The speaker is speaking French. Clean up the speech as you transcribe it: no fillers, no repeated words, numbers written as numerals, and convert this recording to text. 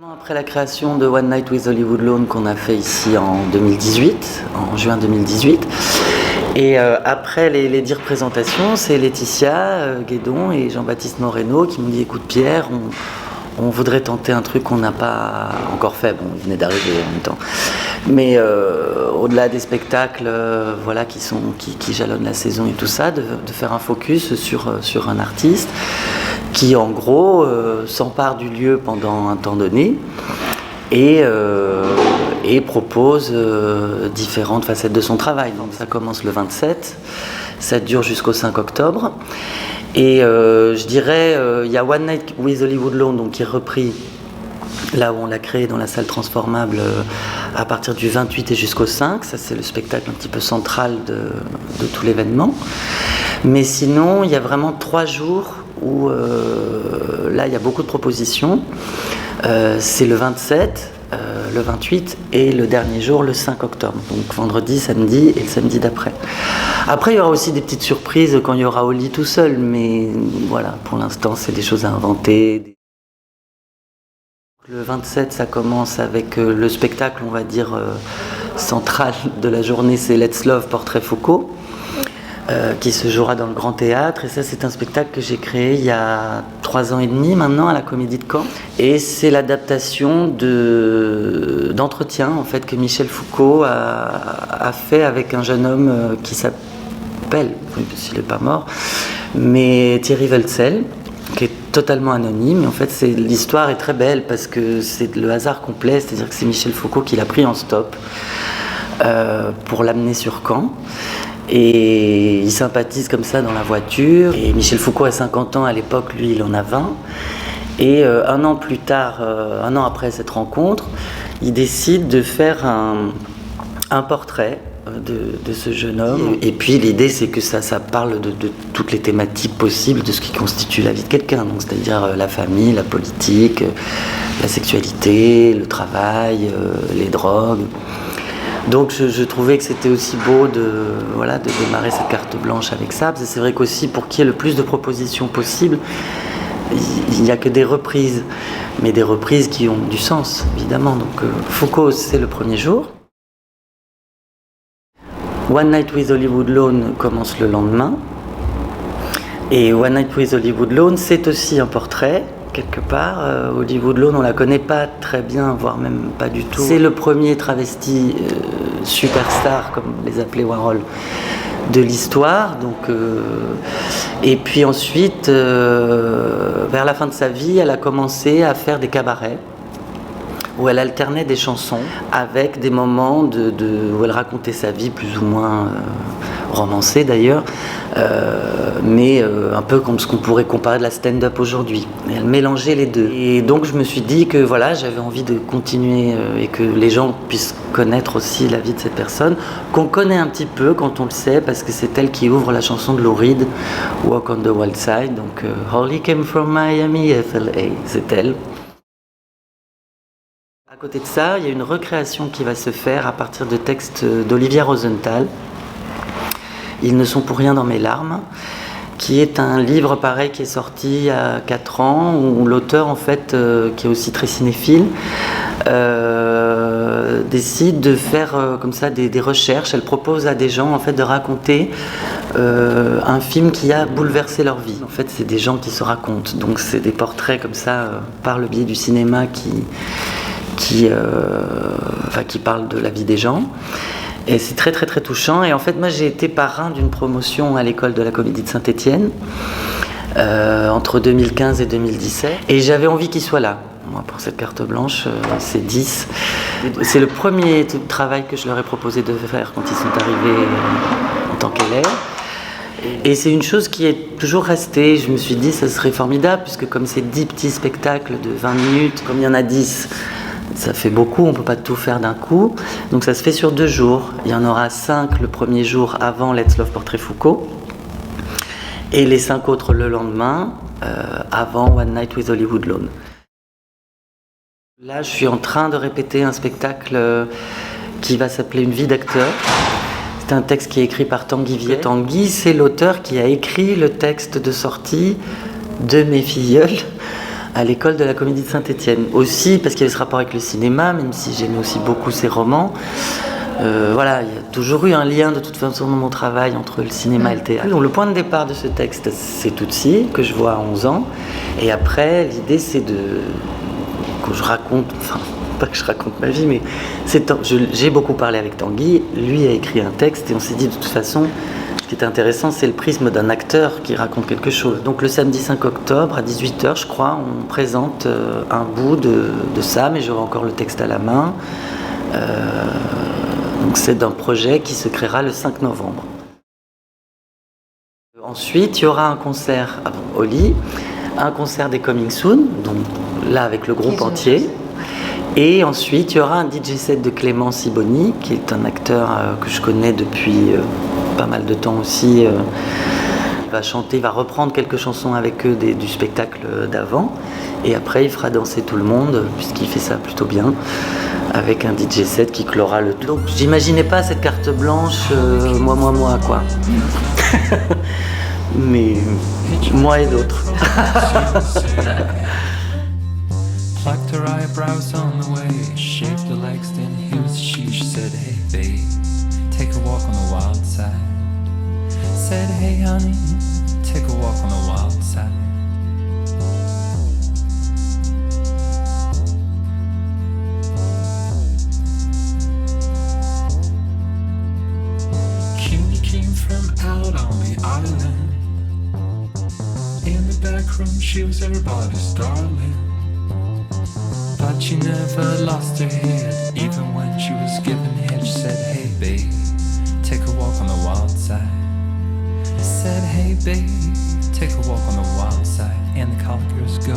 Après la création de One Night with Hollywood Loan qu'on a fait ici en 2018, en juin 2018, et après les 10 représentations, c'est Laetitia Guédon et Jean-Baptiste Moreno qui m'ont dit écoute Pierre, on voudrait tenter un truc qu'on n'a pas encore fait, bon il venait d'arriver en même temps, mais au-delà des spectacles voilà, qui jalonnent la saison et tout ça, de faire un focus sur un artiste qui en gros s'empare du lieu pendant un temps donné et propose différentes facettes de son travail. Donc ça commence le 27, ça dure jusqu'au 5 octobre. Et je dirais, il y a One Night with Hollywood Loan, donc qui est repris là où on l'a créé dans la salle transformable à partir du 28 et jusqu'au 5. Ça c'est le spectacle un petit peu central de tout l'événement. Mais sinon, il y a vraiment 3 jours où là il y a beaucoup de propositions. C'est le 27, le 28 et le dernier jour le 5 octobre. Donc vendredi, samedi et le samedi d'après. Après il y aura aussi des petites surprises quand il y aura Oli tout seul, mais voilà, pour l'instant c'est des choses à inventer. Le 27 ça commence avec le spectacle, on va dire central de la journée, c'est Let's Love Portrait Foucault. Qui se jouera dans le Grand Théâtre, et ça c'est un spectacle que j'ai créé il y a 3 ans et demi maintenant à la Comédie de Caen, et c'est l'adaptation d'entretiens en fait que Michel Foucault a fait avec un jeune homme qui s'appelle, s'il n'est pas mort, mais Thierry Welzel, qui est totalement anonyme. Et en fait l'histoire est très belle parce que c'est le hasard complet, c'est-à-dire que c'est Michel Foucault qui l'a pris en stop pour l'amener sur Caen. Et ils sympathisent comme ça dans la voiture. Et Michel Foucault a 50 ans à l'époque, lui il en a 20. Et un an plus tard, un an après cette rencontre, il décide de faire un portrait de ce jeune homme. Et puis l'idée c'est que ça parle de toutes les thématiques possibles de ce qui constitue la vie de quelqu'un. Donc, c'est-à-dire la famille, la politique, la sexualité, le travail, les drogues. Donc je trouvais que c'était aussi beau de démarrer cette carte blanche avec ça. Parce que c'est vrai qu'aussi pour qu'il y ait le plus de propositions possibles, il n'y a que des reprises, mais des reprises qui ont du sens, évidemment. Donc Foucault, c'est le premier jour. One Night with Hollywood Loan commence le lendemain. Et One Night with Hollywood Loan, c'est aussi un portrait. Quelque part, Hollywood Loan, on la connaît pas très bien, voire même pas du tout. C'est le premier travesti superstar, comme les appelait Warhol, de l'histoire. Donc, et puis ensuite, vers la fin de sa vie, elle a commencé à faire des cabarets où elle alternait des chansons avec des moments où elle racontait sa vie plus ou moins romancée d'ailleurs, mais un peu comme ce qu'on pourrait comparer de la stand-up aujourd'hui. Elle mélangeait les deux. Et donc je me suis dit que voilà, j'avais envie de continuer et que les gens puissent connaître aussi la vie de cette personne, qu'on connaît un petit peu quand on le sait, parce que c'est elle qui ouvre la chanson de Lou Reed, Walk on the Wild Side. Donc Holly came from Miami, FLA, c'est elle. À côté de ça, il y a une recréation qui va se faire à partir de textes d'Olivia Rosenthal. Ils ne sont pour rien dans mes larmes, qui est un livre pareil qui est sorti il y a 4 ans, où l'auteur en fait, qui est aussi très cinéphile, décide de faire comme ça des recherches. Elle propose à des gens en fait de raconter un film qui a bouleversé leur vie. En fait, c'est des gens qui se racontent, donc c'est des portraits comme ça par le biais du cinéma qui parle de la vie des gens. Et c'est très très très touchant. Et en fait, moi j'ai été parrain d'une promotion à l'école de la Comédie de Saint-Étienne entre 2015 et 2017. Et j'avais envie qu'il soit là. Moi, pour cette carte blanche, c'est 10. C'est le premier travail que je leur ai proposé de faire quand ils sont arrivés en tant qu'élèves. Et c'est une chose qui est toujours restée. Je me suis dit, ça serait formidable, puisque comme c'est 10 petits spectacles de 20 minutes, comme il y en a 10, ça fait beaucoup, on ne peut pas tout faire d'un coup. Donc ça se fait sur 2 jours. Il y en aura 5 le premier jour avant Let's Love Portrait Foucault. Et les 5 autres le lendemain, avant One Night with Hollywood Loan. Là, je suis en train de répéter un spectacle qui va s'appeler Une vie d'acteur. C'est un texte qui est écrit par Tanguy Viet. Tanguy, c'est l'auteur qui a écrit le texte de sortie de Mes Filleuls, à l'école de la Comédie de Saint-Étienne. Aussi parce qu'il y avait ce rapport avec le cinéma, même si j'aimais aussi beaucoup ses romans. Voilà, il y a toujours eu un lien de toute façon dans mon travail entre le cinéma et le théâtre. Donc le point de départ de ce texte, c'est Tootsie, que je vois à 11 ans. Et après, l'idée c'est que je raconte, enfin, pas que je raconte ma vie, mais j'ai beaucoup parlé avec Tanguy, lui a écrit un texte et on s'est dit de toute façon, ce qui est intéressant, c'est le prisme d'un acteur qui raconte quelque chose. Donc le samedi 5 octobre à 18h, je crois, on présente un bout de ça, mais j'aurai encore le texte à la main. Donc c'est d'un projet qui se créera le 5 novembre. Ensuite, il y aura un concert au lit, un concert des Coming Soon, donc là avec le groupe entier. Et ensuite, il y aura un DJ set de Clément Siboni, qui est un acteur que je connais depuis pas mal de temps aussi. Il va chanter, il va reprendre quelques chansons avec eux du spectacle d'avant. Et après, il fera danser tout le monde, puisqu'il fait ça plutôt bien, avec un DJ set qui clora le tout. Donc, j'imaginais pas cette carte blanche, moi, quoi. Mais moi et d'autres. Plucked her eyebrows on the way, shaved her legs, then heels. She said, hey babe, take a walk on the wild side. Said, hey honey, take a walk on the wild side. Cutie came from out on the island. In the back room, she was everybody's darling. But she never lost her head, even when she was given head. She said, hey babe, take a walk on the wild side. Said, hey babe, take a walk on the wild side. And the called girls go.